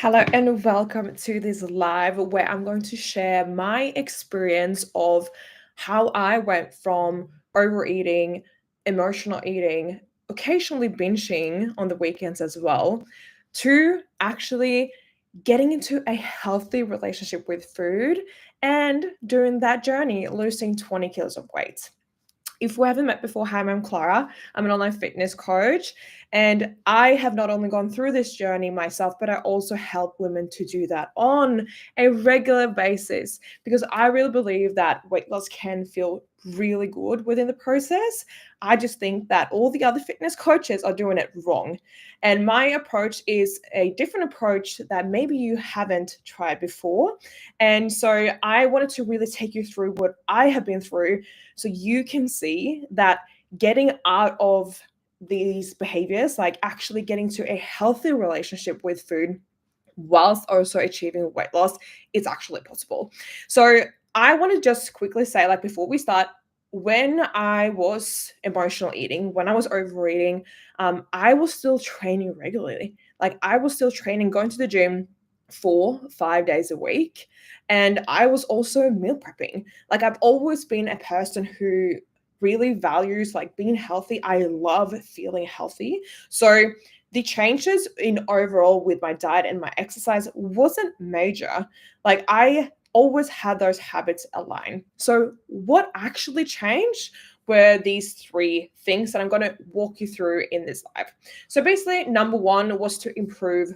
Hello and welcome to this live where I'm going to share my experience of how I went from overeating, emotional eating, occasionally binging on the weekends as well, to actually getting into a healthy relationship with food and during that journey losing 20 kilos of weight. If we haven't met before, hi, I'm Clara. I'm an online fitness coach. And I have not only gone through this journey myself, but I also help women to do that on a regular basis because I really believe that weight loss can feel really good within the process. I just think that all the other fitness coaches are doing it wrong. And my approach is a different approach that maybe you haven't tried before. And so I wanted to really take you through what I have been through so you can see that getting out of these behaviors, like actually getting to a healthy relationship with food whilst also achieving weight loss, is actually possible. So I want to just quickly say, like before we start, when I was emotional eating, when I was overeating, I was still training regularly. Like I was still training, going to the gym 4, 5 days a week. And I was also meal prepping. Like I've always been a person who really values like being healthy. I love feeling healthy. So the changes in overall with my diet and my exercise wasn't major. Like I always had those habits aligned. So what actually changed were these three things that I'm going to walk you through in this live. So basically, number one was to improve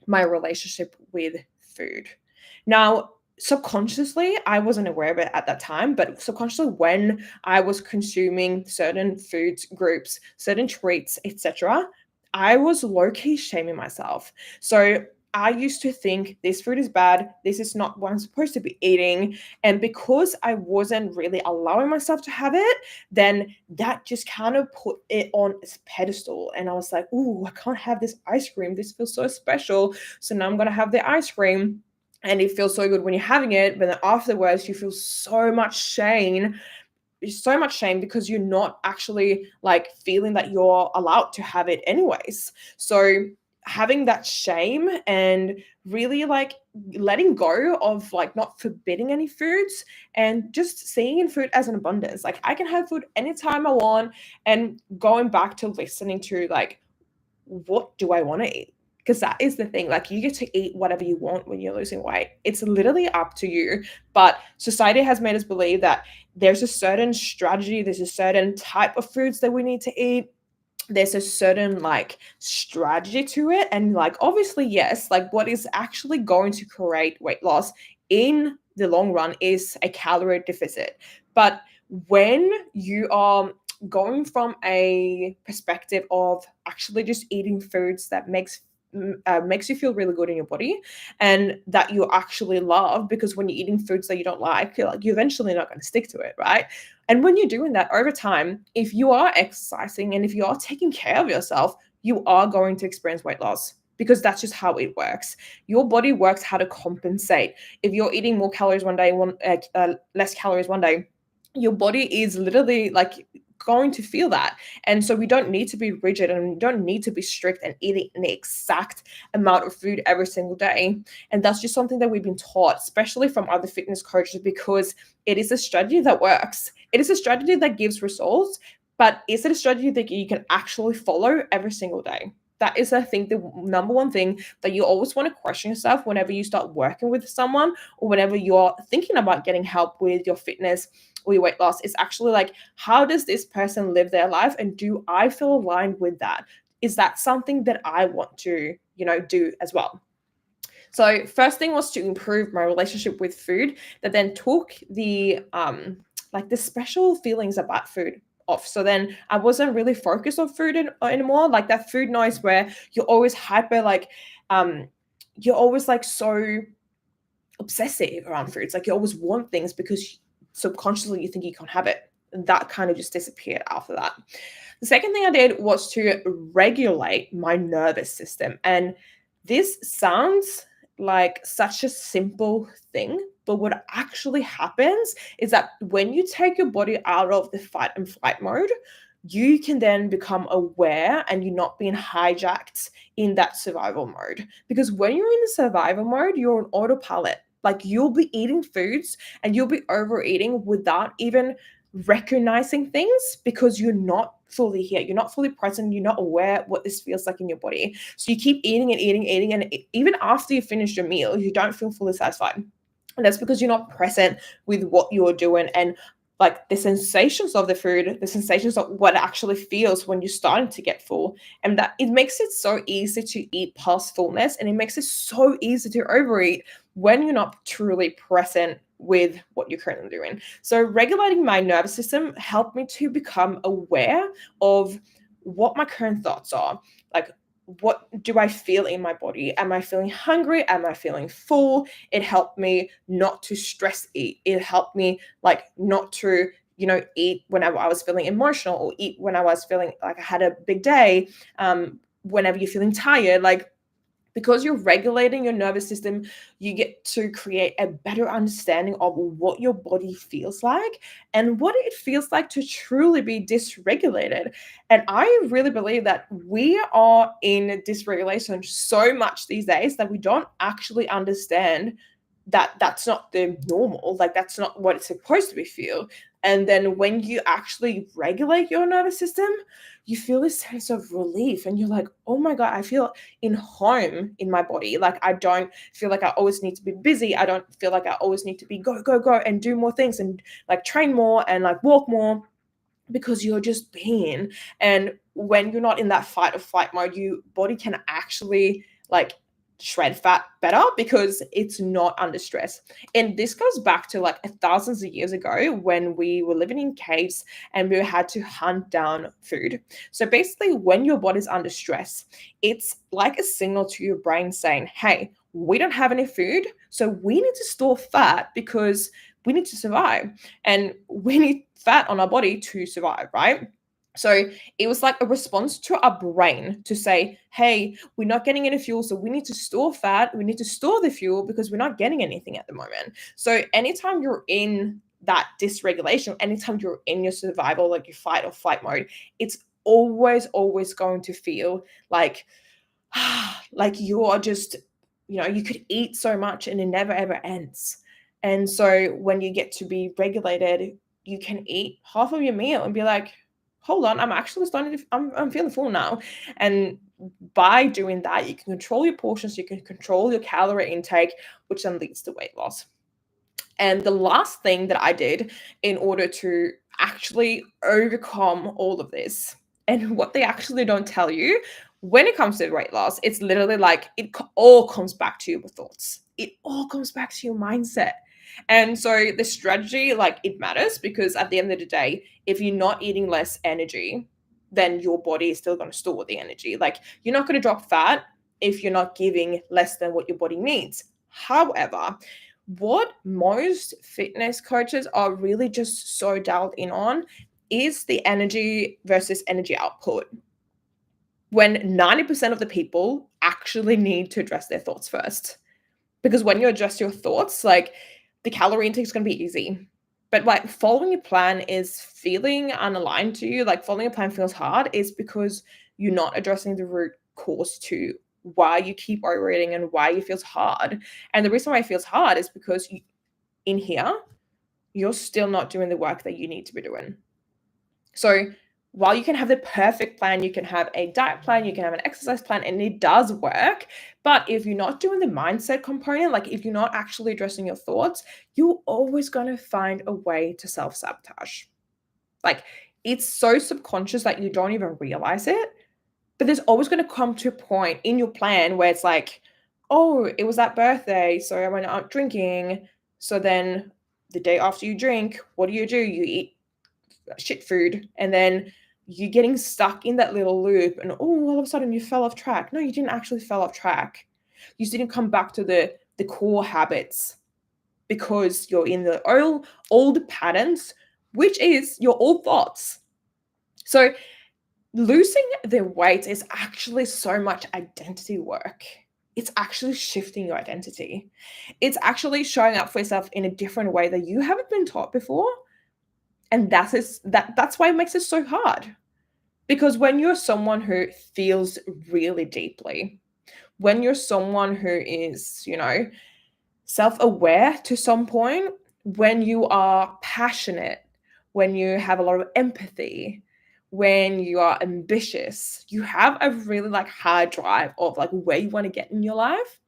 my relationship with food. Now, subconsciously, I wasn't aware of it at that time, but subconsciously, when I was consuming certain food groups, certain treats, etc., I was low key shaming myself. So I used to think this food is bad. This is not what I'm supposed to be eating. And because I wasn't really allowing myself to have it, then that just kind of put it on its pedestal. And I was like, ooh, I can't have this ice cream. This feels so special. So now I'm going to have the ice cream. And it feels so good when you're having it. But then afterwards, you feel so much shame because you're not actually like feeling that you're allowed to have it anyways. So having that shame and really like letting go of like not forbidding any foods and just seeing food as an abundance. Like I can have food anytime I want, and going back to listening to like, what do I want to eat? Because that is the thing. Like you get to eat whatever you want when you're losing weight. It's literally up to you. But society has made us believe that there's a certain strategy, there's a certain type of foods that we need to eat. There's a certain like strategy to it. And like obviously, yes, like what is actually going to create weight loss in the long run is a calorie deficit. But when you are going from a perspective of actually just eating foods that makes you feel really good in your body and that you actually love, because when you're eating foods that you don't like, you're eventually not going to stick to it, right? And when you're doing that over time, if you are exercising and if you are taking care of yourself, you are going to experience weight loss, because that's just how it works. Your body works how to compensate. If you're eating more calories one day, less calories one day, your body is literally like going to feel that. And so we don't need to be rigid and we don't need to be strict and eating the exact amount of food every single day. And that's just something that we've been taught, especially from other fitness coaches, because it is a strategy that works. It is a strategy that gives results, but is it a strategy that you can actually follow every single day? That is, I think, the number one thing that you always want to question yourself whenever you start working with someone or whenever you're thinking about getting help with your fitness or your weight loss. Is actually like, how does this person live their life? And do I feel aligned with that? Is that something that I want to, do as well? So first thing was to improve my relationship with food, that then took the like the special feelings about food off. So then I wasn't really focused on food anymore. Like that food noise where you're always hyper, like you're always like so obsessive around foods. Like you always want things because subconsciously you think you can't have it. And that kind of just disappeared after that. The second thing I did was to regulate my nervous system. And this sounds like such a simple thing, but what actually happens is that when you take your body out of the fight and flight mode, you can then become aware and you're not being hijacked in that survival mode. Because when you're in the survival mode, you're on autopilot. Like you'll be eating foods and you'll be overeating without even recognizing things because you're not fully here. You're not fully present. You're not aware what this feels like in your body. So you keep eating and eating, eating, and even after you finish your meal, you don't feel fully satisfied. And that's because you're not present with what you're doing and like the sensations of the food, the sensations of what it actually feels when you're starting to get full. And that it makes it so easy to eat past fullness, and it makes it so easy to overeat when you're not truly present with what you're currently doing. So regulating my nervous system helped me to become aware of what my current thoughts are. Like, what do I feel in my body? Am I feeling hungry? Am I feeling full? It helped me not to stress eat. It helped me like not to, eat whenever I was feeling emotional, or eat when I was feeling like I had a big day. Whenever you're feeling tired, like, because you're regulating your nervous system, you get to create a better understanding of what your body feels like and what it feels like to truly be dysregulated. And I really believe that we are in dysregulation so much these days that we don't actually understand that that's not the normal, like that's not what it's supposed to be feel. And then when you actually regulate your nervous system, you feel this sense of relief and you're like, oh my God, I feel in home in my body. Like I don't feel like I always need to be busy. I don't feel like I always need to be go, go, go and do more things and like train more and like walk more, because you're just being. And when you're not in that fight or flight mode, your body can actually like shred fat better because it's not under stress. And this goes back to like thousands of years ago when we were living in caves and we had to hunt down food. So basically, when your body's under stress, it's like a signal to your brain saying, hey, we don't have any food, so we need to store fat because we need to survive and we need fat on our body to survive, right? So it was like a response to our brain to say, hey, we're not getting any fuel, so we need to store fat. We need to store the fuel because we're not getting anything at the moment. So anytime you're in that dysregulation, anytime you're in your survival, like your fight or flight mode, it's always going to feel like, like you are just, you could eat so much and it never ever ends. And so when you get to be regulated, you can eat half of your meal and be like, hold on, I'm actually starting to, I'm feeling full now. And by doing that, you can control your portions, you can control your calorie intake, which then leads to weight loss. And the last thing that I did in order to actually overcome all of this, and what they actually don't tell you when it comes to weight loss, it's literally like all comes back to your thoughts. It all comes back to your mindset. And so the strategy, like it matters because at the end of the day, if you're not eating less energy, then your body is still going to store the energy. Like you're not going to drop fat if you're not giving less than what your body needs. However, what most fitness coaches are really just so dialed in on is the energy versus energy output. When 90% of the people actually need to address their thoughts first. Because when you address your thoughts, like the calorie intake is going to be easy. But like following your plan is feeling unaligned to you, like following a plan feels hard, is because you're not addressing the root cause to why you keep overeating and why it feels hard. And the reason why it feels hard is because in here, you're still not doing the work that you need to be doing. So while you can have the perfect plan, you can have a diet plan, you can have an exercise plan, and it does work. But if you're not doing the mindset component, like if you're not actually addressing your thoughts, you're always going to find a way to self sabotage. Like it's so subconscious that you don't even realize it. But there's always going to come to a point in your plan where it's like, oh, it was that birthday, so I went out drinking. So then the day after you drink, what do? You eat shit food, and then you're getting stuck in that little loop, and oh, all of a sudden you fell off track. No, you didn't actually fell off track. You just didn't come back to the core habits because you're in the old patterns, which is your old thoughts. So losing the weight is actually so much identity work. It's actually shifting your identity. It's actually showing up for yourself in a different way that you haven't been taught before. And that's why it makes it so hard. Because when you're someone who feels really deeply, when you're someone who is, self-aware to some point, when you are passionate, when you have a lot of empathy, when you are ambitious, you have a really like high drive of like where you want to get in your life.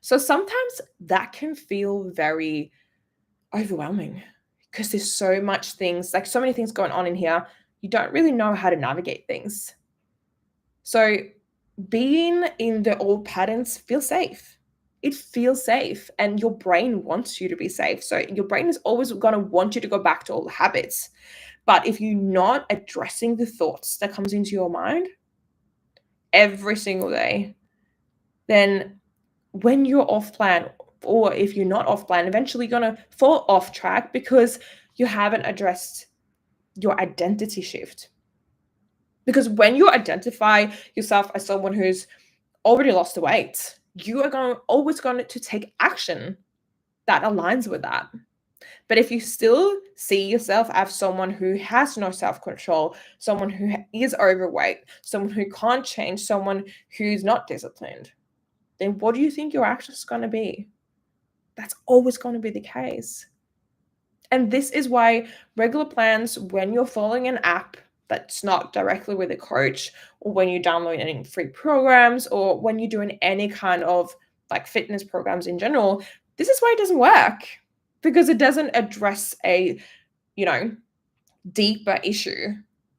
So sometimes that can feel very overwhelming because there's so much things, like so many things going on in here. You don't really know how to navigate things. So being in the old patterns feels safe. It feels safe, and your brain wants you to be safe. So your brain is always going to want you to go back to old habits. But if you're not addressing the thoughts that comes into your mind every single day, then when you're off plan, or if you're not off plan, eventually you're going to fall off track because you haven't addressed your identity shift. Because when you identify yourself as someone who's already lost the weight, you are always going to take action that aligns with that. But if you still see yourself as someone who has no self-control, someone who is overweight, someone who can't change, someone who's not disciplined, then what do you think your actions are going to be? That's always going to be the case. And this is why regular plans, when you're following an app that's not directly with a coach, or when you're downloading free programs, or when you're doing any kind of like fitness programs in general, this is why it doesn't work, because it doesn't address a, you know, deeper issue.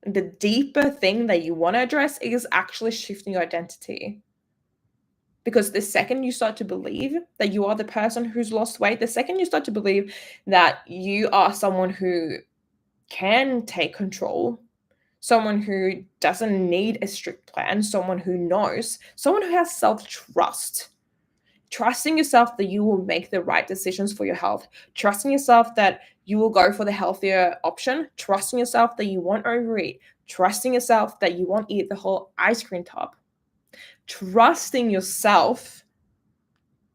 The deeper thing that you want to address is actually shifting your identity. Because the second you start to believe that you are the person who's lost weight, the second you start to believe that you are someone who can take control, someone who doesn't need a strict plan, someone who knows, someone who has self-trust, trusting yourself that you will make the right decisions for your health, trusting yourself that you will go for the healthier option, trusting yourself that you won't overeat, trusting yourself that you won't eat the whole ice cream tub. Trusting yourself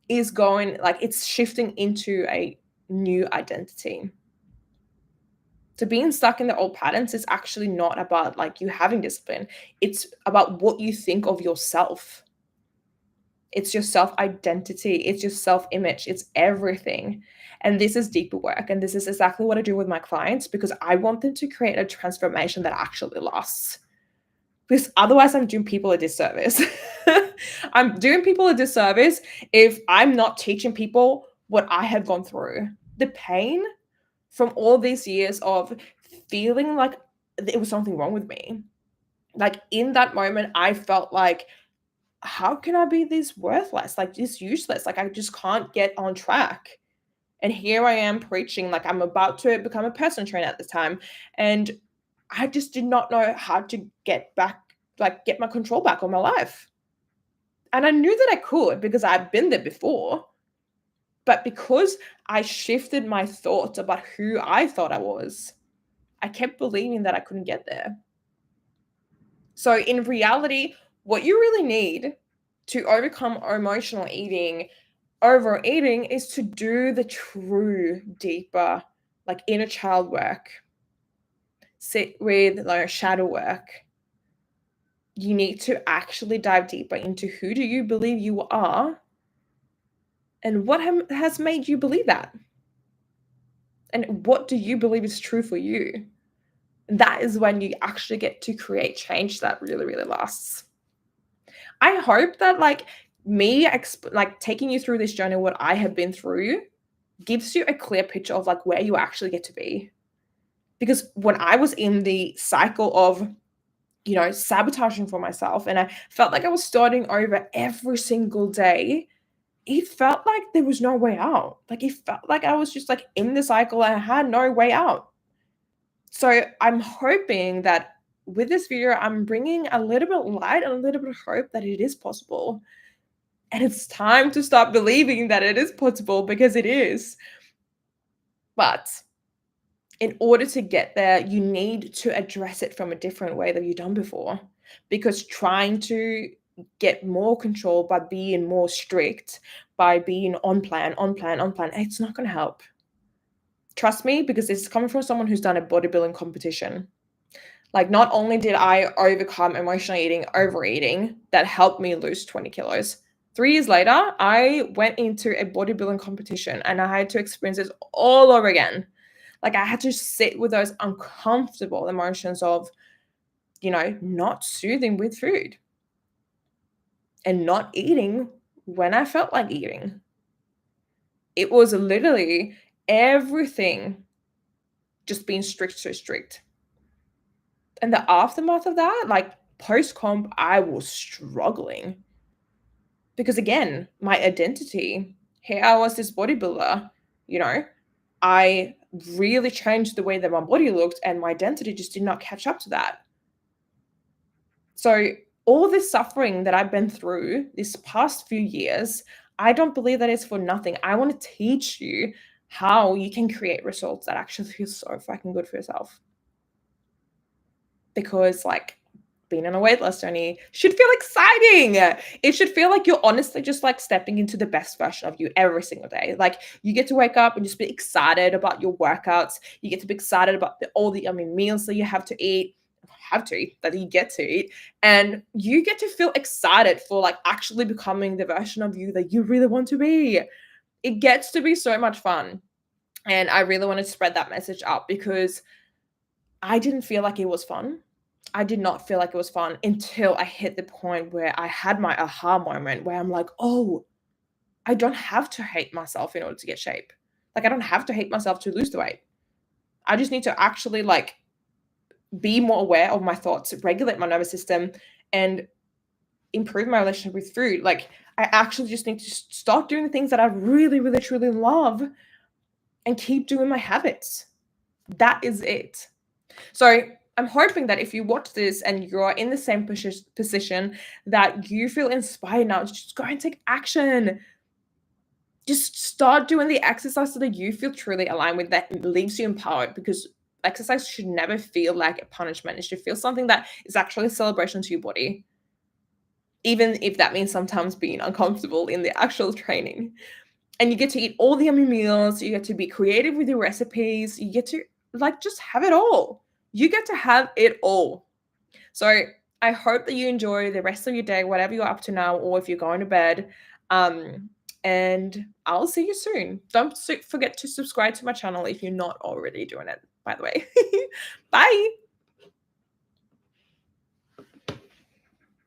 is going, like, it's shifting into a new identity. So being stuck in the old patterns is actually not about like you having discipline. It's about what you think of yourself. It's your self identity. It's your self image. It's everything. And this is deeper work. And this is exactly what I do with my clients, because I want them to create a transformation that actually lasts. Because otherwise, I'm doing people a disservice. I'm doing people a disservice if I'm not teaching people what I have gone through. The pain from all these years of feeling like there was something wrong with me. Like in that moment, I felt like, how can I be this worthless? Like this useless? Like I just can't get on track. And here I am preaching, like I'm about to become a personal trainer at the time. And I just did not know how to get back, like get my control back on my life. And I knew that I could because I've been there before. But because I shifted my thoughts about who I thought I was, I kept believing that I couldn't get there. So in reality, what you really need to overcome emotional eating, overeating, is to do the true, deeper, like inner child work. Sit with like shadow work. You need to actually dive deeper into who do you believe you are and what has made you believe that. And what do you believe is true for you? That is when you actually get to create change that really, really lasts. I hope that like me like taking you through this journey, what I have been through, gives you a clear picture of like where you actually get to be. Because when I was in the cycle of, sabotaging for myself, and I felt like I was starting over every single day, it felt like there was no way out. Like it felt like I was just like in the cycle and I had no way out. So I'm hoping that with this video, I'm bringing a little bit of light and a little bit of hope that it is possible. And it's time to start believing that it is possible, because it is. But in order to get there, you need to address it from a different way than you've done before. Because trying to get more control by being more strict, by being on plan, it's not going to help. Trust me, because this is coming from someone who's done a bodybuilding competition. Like, not only did I overcome emotional eating, overeating, that helped me lose 20 kilos. 3 years later, I went into a bodybuilding competition and I had to experience this all over again. Like, I had to sit with those uncomfortable emotions of, not soothing with food and not eating when I felt like eating. It was literally everything just being strict, so strict. And the aftermath of that, like post comp, I was struggling because, again, my identity, here I was this bodybuilder, you know, I really changed the way that my body looked, and my identity just did not catch up to that. So, all this suffering that I've been through this past few years, I don't believe that it's for nothing. I want to teach you how you can create results that actually feel so fucking good for yourself. Because, like, being on a wait list journey should feel exciting. It should feel like you're honestly just like stepping into the best version of you every single day. Like, you get to wake up and just be excited about your workouts. You get to be excited about all the yummy meals that you that you get to eat, and you get to feel excited for like actually becoming the version of you that you really want to be. It gets to be so much fun. And I really want to spread that message out because I didn't feel like it was fun. I did not feel like it was fun until I hit the point where I had my aha moment where I'm like, "Oh, I don't have to hate myself in order to get shape. Like, I don't have to hate myself to lose the weight. I just need to actually, like, be more aware of my thoughts, regulate my nervous system, and improve my relationship with food." Like, I actually just need to start doing the things that I really, really, truly love and keep doing my habits. That is it. So I'm hoping that if you watch this and you're in the same position, that you feel inspired now to just go and take action. Just start doing the exercise so that you feel truly aligned with, that leaves you empowered, because exercise should never feel like a punishment. It should feel something that is actually a celebration to your body, even if that means sometimes being uncomfortable in the actual training. And you get to eat all the yummy meals, you get to be creative with your recipes, you get to like just have it all. You get to have it all. So I hope that you enjoy the rest of your day, whatever you're up to now, or if you're going to bed. And I'll see you soon. Don't forget to subscribe to my channel if you're not already doing it, by the way. Bye.